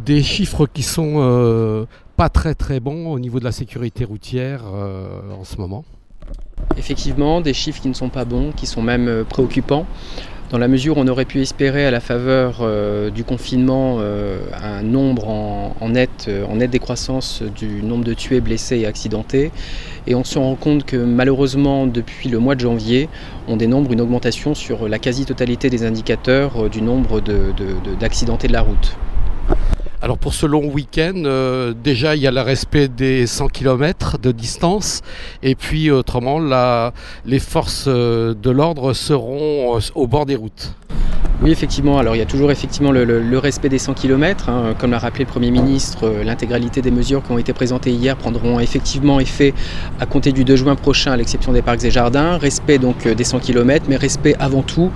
des chiffres qui sont pas très bons au niveau de la sécurité routière en ce moment. Effectivement, des chiffres qui ne sont pas bons, qui sont même préoccupants, dans la mesure où on aurait pu espérer à la faveur du confinement un nombre en nette décroissance du nombre de tués, blessés et accidentés. Et on se rend compte que malheureusement, depuis le mois de janvier, on dénombre une augmentation sur la quasi-totalité des indicateurs du nombre d'accidentés de la route. Alors pour ce long week-end, déjà il y a le respect des 100 km de distance et puis autrement les forces de l'ordre seront au bord des routes. Oui, effectivement. Alors, il y a toujours effectivement le respect des 100 km. Comme l'a rappelé le Premier ministre, l'intégralité des mesures qui ont été présentées hier prendront effectivement effet à compter du 2 juin prochain, à l'exception des parcs et jardins. Respect donc des 100 km, mais respect avant tout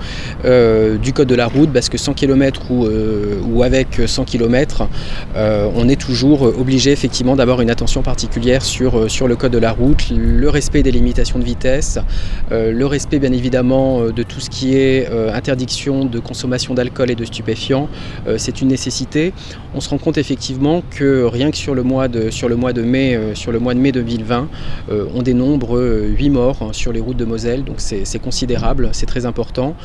du code de la route, parce que 100 km ou avec 100 km, on est toujours obligé effectivement d'avoir une attention particulière sur le code de la route, le respect des limitations de vitesse, le respect bien évidemment de tout ce qui est interdiction de consommation d'alcool et de stupéfiants, c'est une nécessité. On se rend compte effectivement que rien que sur le mois de mai 2020, on dénombre 8 morts sur les routes de Moselle, donc c'est considérable, c'est très important.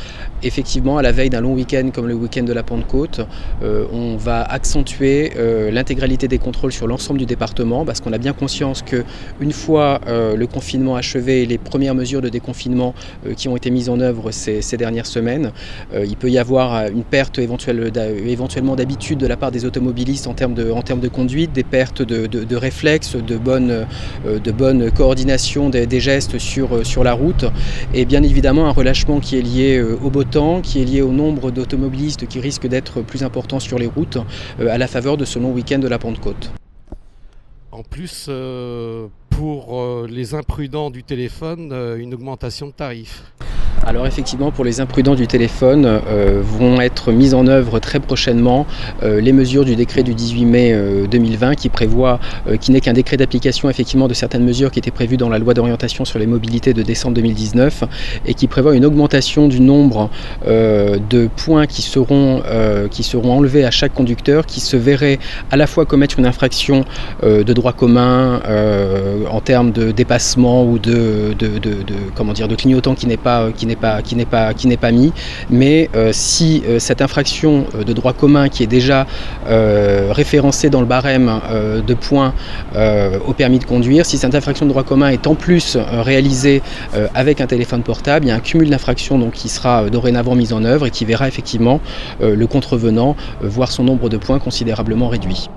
Effectivement, à la veille d'un long week-end comme le week-end de la Pentecôte, on va accentuer l'intégralité des contrôles sur l'ensemble du département, parce qu'on a bien conscience qu'une fois le confinement achevé et les premières mesures de déconfinement qui ont été mises en œuvre ces dernières semaines, il peut y avoir une perte éventuellement d'habitude de la part des automobilistes en termes de conduite, des pertes de réflexes, de bonne coordination des gestes sur la route, et bien évidemment un relâchement qui est lié au beau temps, qui est lié au nombre d'automobilistes qui risquent d'être plus importants sur les routes à la faveur de ce long week-end de la Pentecôte. En plus, pour les imprudents du téléphone, une augmentation de tarifs. Alors effectivement, pour les imprudents du téléphone, vont être mises en œuvre très prochainement les mesures du décret du 18 mai 2020 qui n'est qu'un décret d'application effectivement de certaines mesures qui étaient prévues dans la loi d'orientation sur les mobilités de décembre 2019 et qui prévoit une augmentation du nombre de points qui seront enlevés à chaque conducteur qui se verrait à la fois commettre une infraction de droit commun en termes de dépassement ou de clignotant qui n'est pas mis, mais si cette infraction de droit commun qui est déjà référencée dans le barème de points au permis de conduire, si cette infraction de droit commun est en plus réalisée avec un téléphone portable, il y a un cumul d'infractions donc qui sera dorénavant mis en œuvre et qui verra effectivement le contrevenant voir son nombre de points considérablement réduit.